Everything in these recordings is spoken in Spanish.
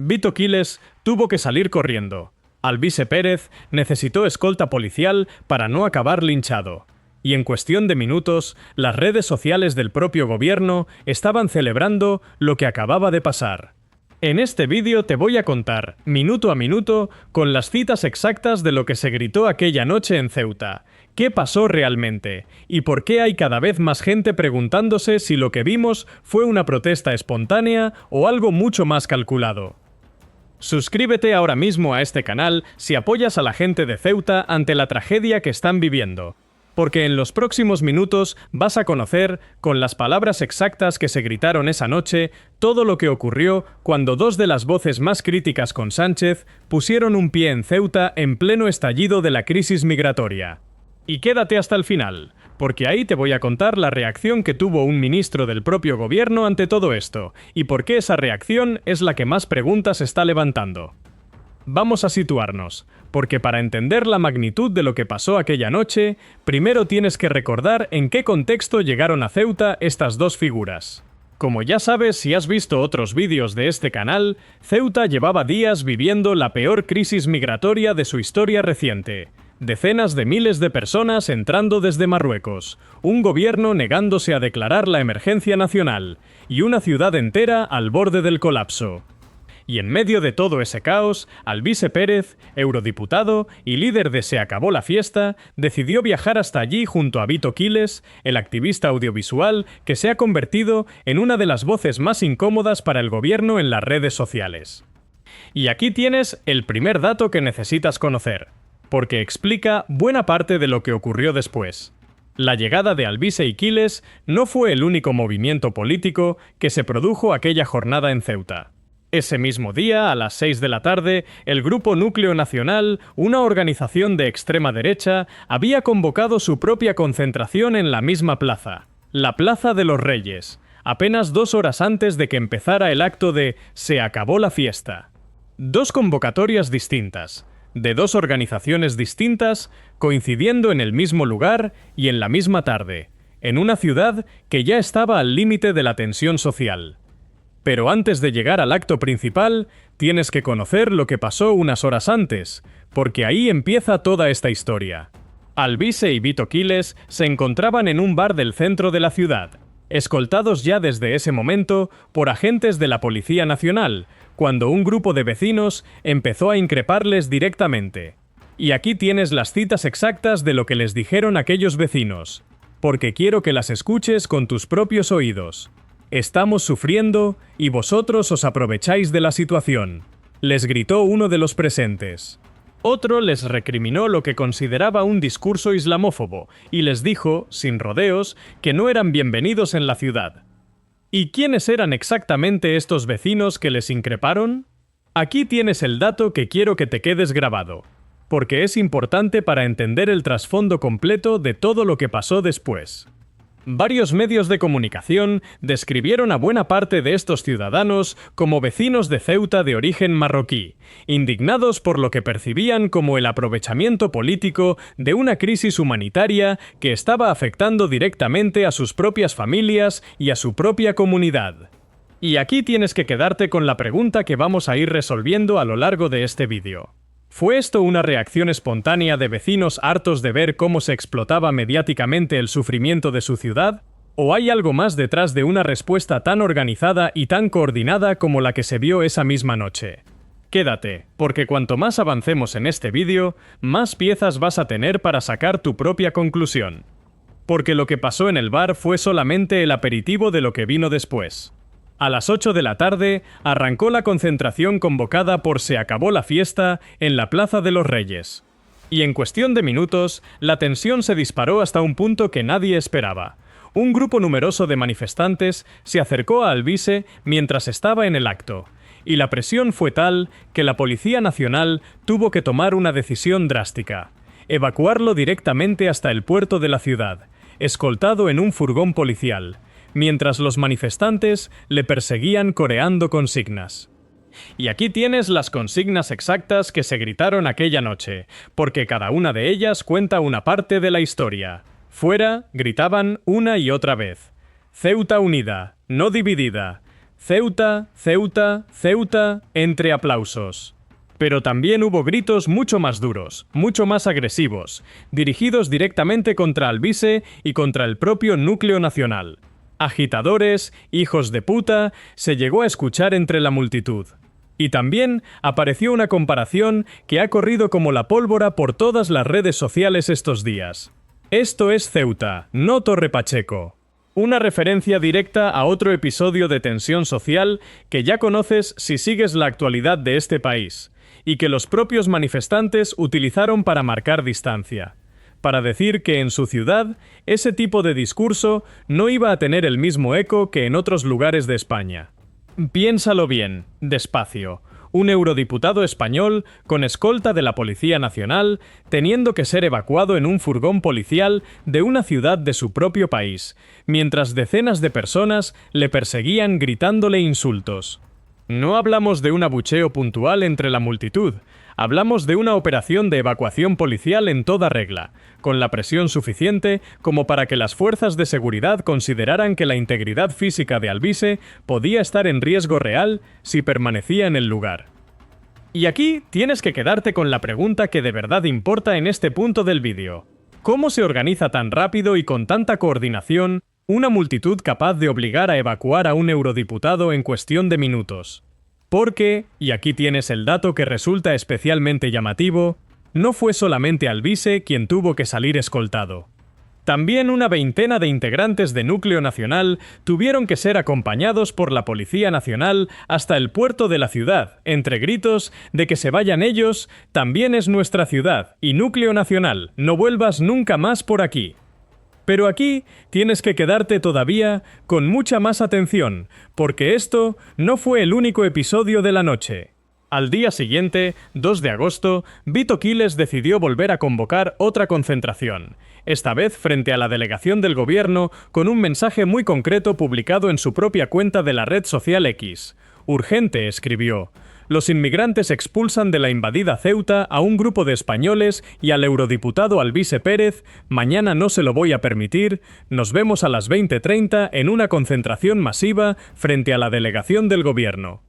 Vito Quiles tuvo que salir corriendo. Alvise Pérez necesitó escolta policial para no acabar linchado. Y en cuestión de minutos, las redes sociales del propio gobierno estaban celebrando lo que acababa de pasar. En este vídeo te voy a contar, minuto a minuto, con las citas exactas de lo que se gritó aquella noche en Ceuta, qué pasó realmente, y por qué hay cada vez más gente preguntándose si lo que vimos fue una protesta espontánea o algo mucho más calculado. Suscríbete ahora mismo a este canal si apoyas a la gente de Ceuta ante la tragedia que están viviendo, porque en los próximos minutos vas a conocer, con las palabras exactas que se gritaron esa noche, todo lo que ocurrió cuando dos de las voces más críticas con Sánchez pusieron un pie en Ceuta en pleno estallido de la crisis migratoria. Y quédate hasta el final, porque ahí te voy a contar la reacción que tuvo un ministro del propio gobierno ante todo esto, y por qué esa reacción es la que más preguntas está levantando. Vamos a situarnos, porque para entender la magnitud de lo que pasó aquella noche, primero tienes que recordar en qué contexto llegaron a Ceuta estas dos figuras. Como ya sabes si has visto otros vídeos de este canal, Ceuta llevaba días viviendo la peor crisis migratoria de su historia reciente. Decenas de miles de personas entrando desde Marruecos, un gobierno negándose a declarar la emergencia nacional, y una ciudad entera al borde del colapso. Y en medio de todo ese caos, Alvise Pérez, eurodiputado y líder de Se Acabó la Fiesta, decidió viajar hasta allí junto a Vito Quiles, el activista audiovisual que se ha convertido en una de las voces más incómodas para el gobierno en las redes sociales. Y aquí tienes el primer dato que necesitas conocer, porque explica buena parte de lo que ocurrió después. La llegada de Alvise y Quiles no fue el único movimiento político que se produjo aquella jornada en Ceuta. Ese mismo día, a las 6 de la tarde, el Grupo Núcleo Nacional, una organización de extrema derecha, había convocado su propia concentración en la misma plaza, la Plaza de los Reyes, apenas 2 horas antes de que empezara el acto de Se Acabó la Fiesta. Dos convocatorias distintas, de dos organizaciones distintas, coincidiendo en el mismo lugar y en la misma tarde, en una ciudad que ya estaba al límite de la tensión social. Pero antes de llegar al acto principal, tienes que conocer lo que pasó unas horas antes, porque ahí empieza toda esta historia. Alvise y Vito Quiles se encontraban en un bar del centro de la ciudad, escoltados ya desde ese momento por agentes de la Policía Nacional, cuando un grupo de vecinos empezó a increparles directamente. Y aquí tienes las citas exactas de lo que les dijeron aquellos vecinos, porque quiero que las escuches con tus propios oídos. Estamos sufriendo y vosotros os aprovecháis de la situación, les gritó uno de los presentes. Otro les recriminó lo que consideraba un discurso islamófobo y les dijo, sin rodeos, que no eran bienvenidos en la ciudad. ¿Y quiénes eran exactamente estos vecinos que les increparon? Aquí tienes el dato que quiero que te quedes grabado, porque es importante para entender el trasfondo completo de todo lo que pasó después. Varios medios de comunicación describieron a buena parte de estos ciudadanos como vecinos de Ceuta de origen marroquí, indignados por lo que percibían como el aprovechamiento político de una crisis humanitaria que estaba afectando directamente a sus propias familias y a su propia comunidad. Y aquí tienes que quedarte con la pregunta que vamos a ir resolviendo a lo largo de este vídeo. ¿Fue esto una reacción espontánea de vecinos hartos de ver cómo se explotaba mediáticamente el sufrimiento de su ciudad? ¿O hay algo más detrás de una respuesta tan organizada y tan coordinada como la que se vio esa misma noche? Quédate, porque cuanto más avancemos en este vídeo, más piezas vas a tener para sacar tu propia conclusión. Porque lo que pasó en el bar fue solamente el aperitivo de lo que vino después. A las 8 de la tarde arrancó la concentración convocada por Se Acabó la Fiesta en la Plaza de los Reyes. Y en cuestión de minutos, la tensión se disparó hasta un punto que nadie esperaba. Un grupo numeroso de manifestantes se acercó a Alvise mientras estaba en el acto, y la presión fue tal que la Policía Nacional tuvo que tomar una decisión drástica: evacuarlo directamente hasta el puerto de la ciudad, escoltado en un furgón policial, mientras los manifestantes le perseguían coreando consignas. Y aquí tienes las consignas exactas que se gritaron aquella noche, porque cada una de ellas cuenta una parte de la historia. Fuera, gritaban una y otra vez: Ceuta unida, no dividida. Ceuta, Ceuta, Ceuta, entre aplausos. Pero también hubo gritos mucho más duros, mucho más agresivos, dirigidos directamente contra Alvise y contra el propio núcleo nacional. Agitadores, hijos de puta, se llegó a escuchar entre la multitud. Y también apareció una comparación que ha corrido como la pólvora por todas las redes sociales estos días. Esto es Ceuta, no Torre Pacheco. Una referencia directa a otro episodio de tensión social que ya conoces si sigues la actualidad de este país, y que los propios manifestantes utilizaron para marcar distancia, para decir que en su ciudad ese tipo de discurso no iba a tener el mismo eco que en otros lugares de España. Piénsalo bien, despacio. Un eurodiputado español, con escolta de la Policía Nacional, teniendo que ser evacuado en un furgón policial de una ciudad de su propio país, mientras decenas de personas le perseguían gritándole insultos. No hablamos de un abucheo puntual entre la multitud, hablamos de una operación de evacuación policial en toda regla, con la presión suficiente como para que las fuerzas de seguridad consideraran que la integridad física de Alvise podía estar en riesgo real si permanecía en el lugar. Y aquí tienes que quedarte con la pregunta que de verdad importa en este punto del vídeo. ¿Cómo se organiza tan rápido y con tanta coordinación una multitud capaz de obligar a evacuar a un eurodiputado en cuestión de minutos? Porque, y aquí tienes el dato que resulta especialmente llamativo, no fue solamente Alvise quien tuvo que salir escoltado. También una veintena de integrantes de Núcleo Nacional tuvieron que ser acompañados por la Policía Nacional hasta el puerto de la ciudad, entre gritos de que se vayan ellos, también es nuestra ciudad, y Núcleo Nacional, no vuelvas nunca más por aquí. Pero aquí tienes que quedarte todavía con mucha más atención, porque esto no fue el único episodio de la noche. Al día siguiente, 2 de agosto, Vito Quiles decidió volver a convocar otra concentración, esta vez frente a la delegación del gobierno con un mensaje muy concreto publicado en su propia cuenta de la red social X. Urgente, escribió. Los inmigrantes expulsan de la invadida Ceuta a un grupo de españoles y al eurodiputado Alvise Pérez, mañana no se lo voy a permitir, nos vemos a las 20:30 en una concentración masiva frente a la delegación del gobierno.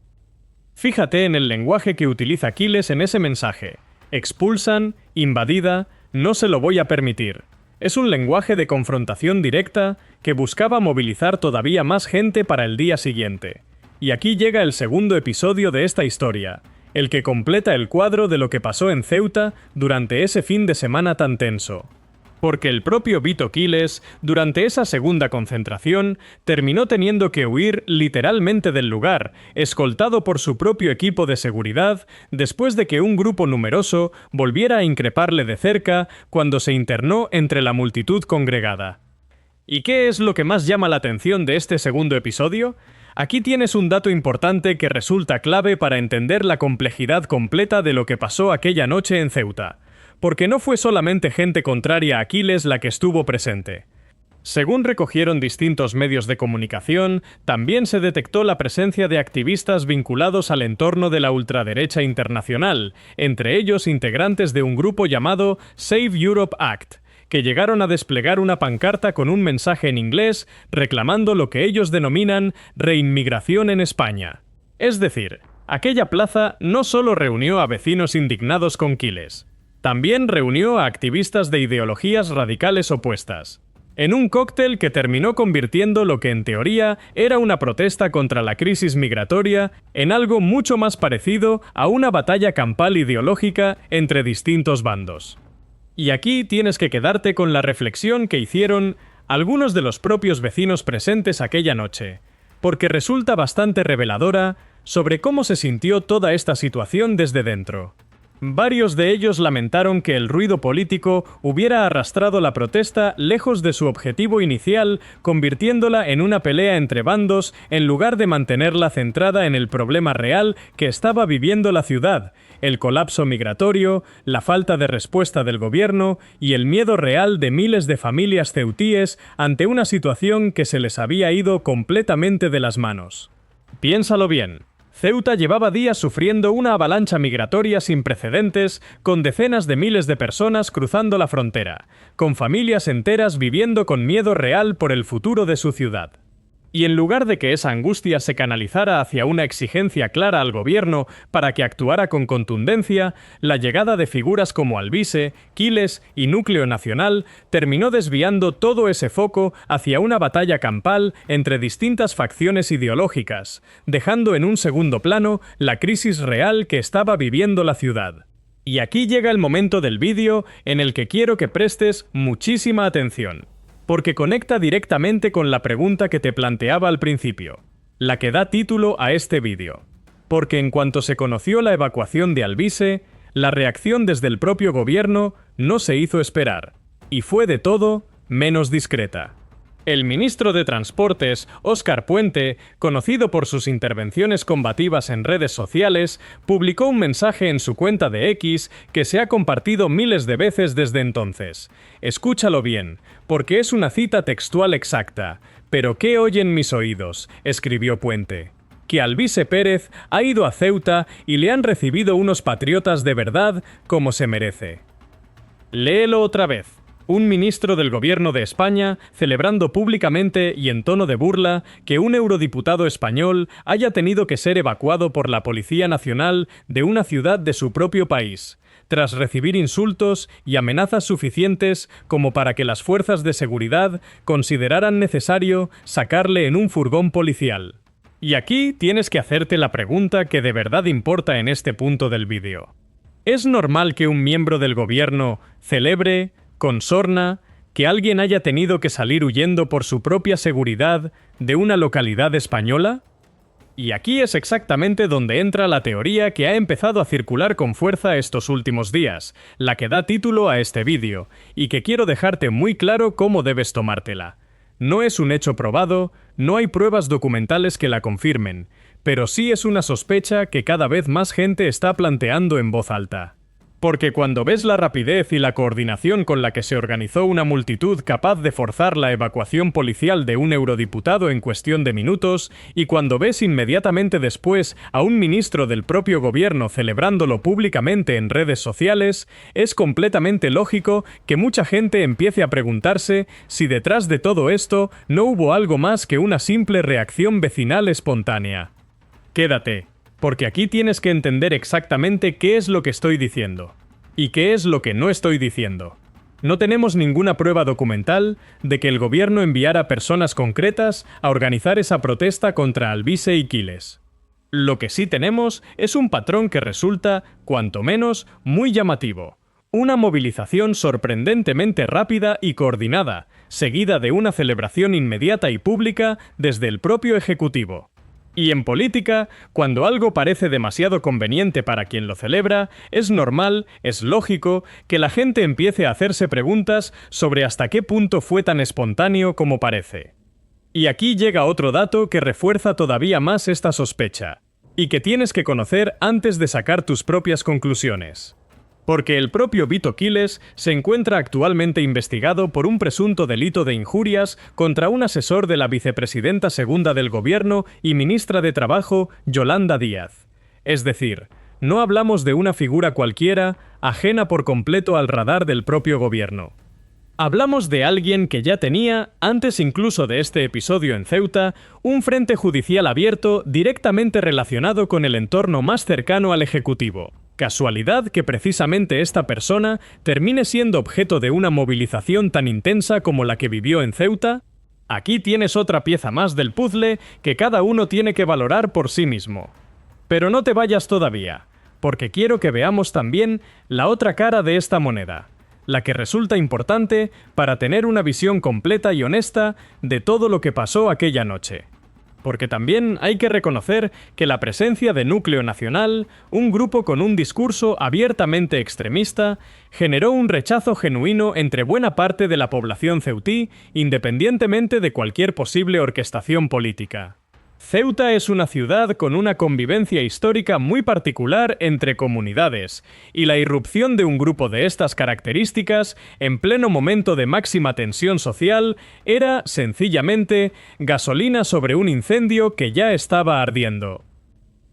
Fíjate en el lenguaje que utiliza Quiles en ese mensaje. Expulsan, invadida, no se lo voy a permitir. Es un lenguaje de confrontación directa que buscaba movilizar todavía más gente para el día siguiente. Y aquí llega el segundo episodio de esta historia, el que completa el cuadro de lo que pasó en Ceuta durante ese fin de semana tan tenso. Porque el propio Vito Quiles, durante esa segunda concentración, terminó teniendo que huir literalmente del lugar, escoltado por su propio equipo de seguridad, después de que un grupo numeroso volviera a increparle de cerca cuando se internó entre la multitud congregada. ¿Y qué es lo que más llama la atención de este segundo episodio? Aquí tienes un dato importante que resulta clave para entender la complejidad completa de lo que pasó aquella noche en Ceuta, porque no fue solamente gente contraria a Quiles la que estuvo presente. Según recogieron distintos medios de comunicación, también se detectó la presencia de activistas vinculados al entorno de la ultraderecha internacional, entre ellos integrantes de un grupo llamado Save Europe Act, que llegaron a desplegar una pancarta con un mensaje en inglés reclamando lo que ellos denominan reinmigración en España. Es decir, aquella plaza no solo reunió a vecinos indignados con Quiles, también reunió a activistas de ideologías radicales opuestas, en un cóctel que terminó convirtiendo lo que en teoría era una protesta contra la crisis migratoria en algo mucho más parecido a una batalla campal ideológica entre distintos bandos. Y aquí tienes que quedarte con la reflexión que hicieron algunos de los propios vecinos presentes aquella noche, porque resulta bastante reveladora sobre cómo se sintió toda esta situación desde dentro. Varios de ellos lamentaron que el ruido político hubiera arrastrado la protesta lejos de su objetivo inicial, convirtiéndola en una pelea entre bandos en lugar de mantenerla centrada en el problema real que estaba viviendo la ciudad, el colapso migratorio, la falta de respuesta del gobierno y el miedo real de miles de familias ceutíes ante una situación que se les había ido completamente de las manos. Piénsalo bien. Ceuta llevaba días sufriendo una avalancha migratoria sin precedentes, con decenas de miles de personas cruzando la frontera, con familias enteras viviendo con miedo real por el futuro de su ciudad. Y en lugar de que esa angustia se canalizara hacia una exigencia clara al gobierno para que actuara con contundencia, la llegada de figuras como Alvise, Quiles y Núcleo Nacional terminó desviando todo ese foco hacia una batalla campal entre distintas facciones ideológicas, dejando en un segundo plano la crisis real que estaba viviendo la ciudad. Y aquí llega el momento del vídeo en el que quiero que prestes muchísima atención, porque conecta directamente con la pregunta que te planteaba al principio, la que da título a este vídeo. Porque en cuanto se conoció la evacuación de Alvise, la reacción desde el propio gobierno no se hizo esperar, y fue de todo menos discreta. El ministro de Transportes, Óscar Puente, conocido por sus intervenciones combativas en redes sociales, publicó un mensaje en su cuenta de X que se ha compartido miles de veces desde entonces. Escúchalo bien, porque es una cita textual exacta. «¿Pero qué oyen mis oídos?», escribió Puente. Que Alvise Pérez ha ido a Ceuta y le han recibido unos patriotas de verdad como se merece. Léelo otra vez. Un ministro del gobierno de España celebrando públicamente y en tono de burla que un eurodiputado español haya tenido que ser evacuado por la Policía Nacional de una ciudad de su propio país, tras recibir insultos y amenazas suficientes como para que las fuerzas de seguridad consideraran necesario sacarle en un furgón policial. Y aquí tienes que hacerte la pregunta que de verdad importa en este punto del vídeo. ¿Es normal que un miembro del gobierno celebre, con sorna, que alguien haya tenido que salir huyendo por su propia seguridad de una localidad española? Y aquí es exactamente donde entra la teoría que ha empezado a circular con fuerza estos últimos días, la que da título a este vídeo, y que quiero dejarte muy claro cómo debes tomártela. No es un hecho probado, no hay pruebas documentales que la confirmen, pero sí es una sospecha que cada vez más gente está planteando en voz alta. Porque cuando ves la rapidez y la coordinación con la que se organizó una multitud capaz de forzar la evacuación policial de un eurodiputado en cuestión de minutos, y cuando ves inmediatamente después a un ministro del propio gobierno celebrándolo públicamente en redes sociales, es completamente lógico que mucha gente empiece a preguntarse si detrás de todo esto no hubo algo más que una simple reacción vecinal espontánea. Quédate, porque aquí tienes que entender exactamente qué es lo que estoy diciendo y qué es lo que no estoy diciendo. No tenemos ninguna prueba documental de que el gobierno enviara personas concretas a organizar esa protesta contra Alvise y Quiles. Lo que sí tenemos es un patrón que resulta, cuanto menos, muy llamativo. Una movilización sorprendentemente rápida y coordinada, seguida de una celebración inmediata y pública desde el propio Ejecutivo. Y en política, cuando algo parece demasiado conveniente para quien lo celebra, es normal, es lógico, que la gente empiece a hacerse preguntas sobre hasta qué punto fue tan espontáneo como parece. Y aquí llega otro dato que refuerza todavía más esta sospecha, y que tienes que conocer antes de sacar tus propias conclusiones. Porque el propio Vito Quiles se encuentra actualmente investigado por un presunto delito de injurias contra un asesor de la vicepresidenta segunda del gobierno y ministra de Trabajo, Yolanda Díaz. Es decir, no hablamos de una figura cualquiera, ajena por completo al radar del propio gobierno. Hablamos de alguien que ya tenía, antes incluso de este episodio en Ceuta, un frente judicial abierto directamente relacionado con el entorno más cercano al Ejecutivo. ¿Casualidad que precisamente esta persona termine siendo objeto de una movilización tan intensa como la que vivió en Ceuta? Aquí tienes otra pieza más del puzzle que cada uno tiene que valorar por sí mismo. Pero no te vayas todavía, porque quiero que veamos también la otra cara de esta moneda, la que resulta importante para tener una visión completa y honesta de todo lo que pasó aquella noche. Porque también hay que reconocer que la presencia de Núcleo Nacional, un grupo con un discurso abiertamente extremista, generó un rechazo genuino entre buena parte de la población ceutí, independientemente de cualquier posible orquestación política. Ceuta es una ciudad con una convivencia histórica muy particular entre comunidades, y la irrupción de un grupo de estas características, en pleno momento de máxima tensión social, era, sencillamente, gasolina sobre un incendio que ya estaba ardiendo.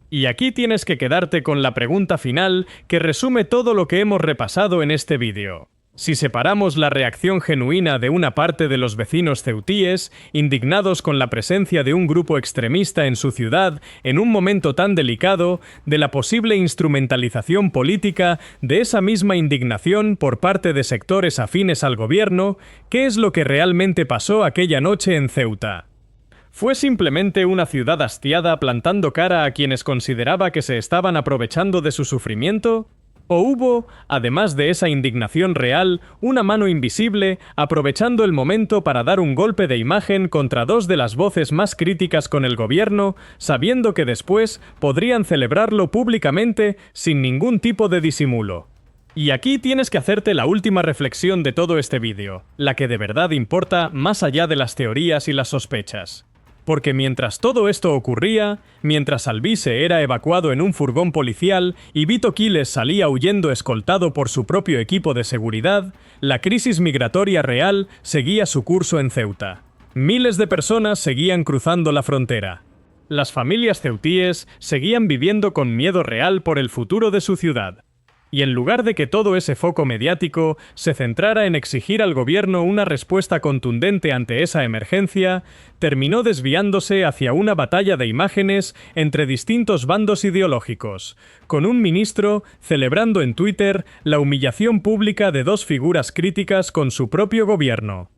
Y aquí tienes que quedarte con la pregunta final que resume todo lo que hemos repasado en este vídeo. Si separamos la reacción genuina de una parte de los vecinos ceutíes, indignados con la presencia de un grupo extremista en su ciudad en un momento tan delicado, de la posible instrumentalización política de esa misma indignación por parte de sectores afines al gobierno, ¿qué es lo que realmente pasó aquella noche en Ceuta? ¿Fue simplemente una ciudad hastiada plantando cara a quienes consideraba que se estaban aprovechando de su sufrimiento? ¿O hubo, además de esa indignación real, una mano invisible aprovechando el momento para dar un golpe de imagen contra dos de las voces más críticas con el gobierno, sabiendo que después podrían celebrarlo públicamente sin ningún tipo de disimulo? Y aquí tienes que hacerte la última reflexión de todo este vídeo, la que de verdad importa más allá de las teorías y las sospechas. Porque mientras todo esto ocurría, mientras Alvise era evacuado en un furgón policial y Vito Quiles salía huyendo escoltado por su propio equipo de seguridad, la crisis migratoria real seguía su curso en Ceuta. Miles de personas seguían cruzando la frontera. Las familias ceutíes seguían viviendo con miedo real por el futuro de su ciudad. Y en lugar de que todo ese foco mediático se centrara en exigir al gobierno una respuesta contundente ante esa emergencia, terminó desviándose hacia una batalla de imágenes entre distintos bandos ideológicos, con un ministro celebrando en Twitter la humillación pública de dos figuras críticas con su propio gobierno.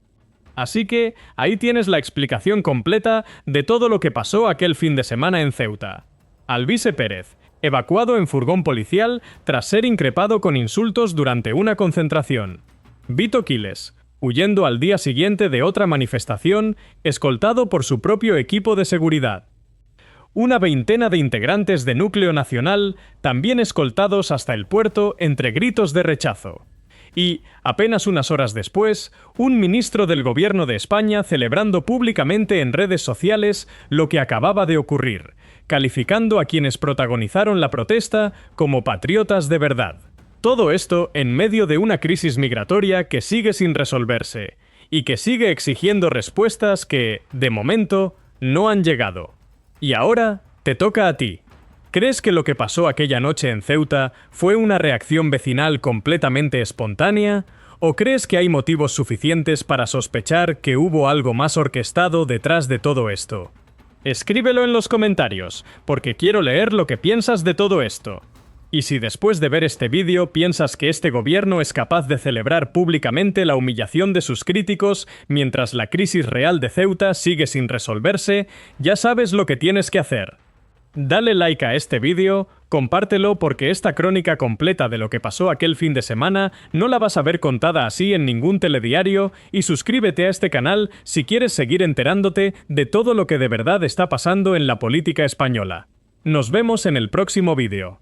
Así que ahí tienes la explicación completa de todo lo que pasó aquel fin de semana en Ceuta. Alvise Pérez, evacuado en furgón policial tras ser increpado con insultos durante una concentración. Vito Quiles, huyendo al día siguiente de otra manifestación, escoltado por su propio equipo de seguridad. Una veintena de integrantes de Núcleo Nacional, también escoltados hasta el puerto entre gritos de rechazo. Y, apenas unas horas después, un ministro del gobierno de España celebrando públicamente en redes sociales lo que acababa de ocurrir, calificando a quienes protagonizaron la protesta como patriotas de verdad. Todo esto en medio de una crisis migratoria que sigue sin resolverse, y que sigue exigiendo respuestas que, de momento, no han llegado. Y ahora, te toca a ti. ¿Crees que lo que pasó aquella noche en Ceuta fue una reacción vecinal completamente espontánea? ¿O crees que hay motivos suficientes para sospechar que hubo algo más orquestado detrás de todo esto? Escríbelo en los comentarios, porque quiero leer lo que piensas de todo esto. Y si después de ver este vídeo piensas que este gobierno es capaz de celebrar públicamente la humillación de sus críticos mientras la crisis real de Ceuta sigue sin resolverse, ya sabes lo que tienes que hacer. Dale like a este vídeo, compártelo porque esta crónica completa de lo que pasó aquel fin de semana no la vas a ver contada así en ningún telediario y suscríbete a este canal si quieres seguir enterándote de todo lo que de verdad está pasando en la política española. Nos vemos en el próximo vídeo.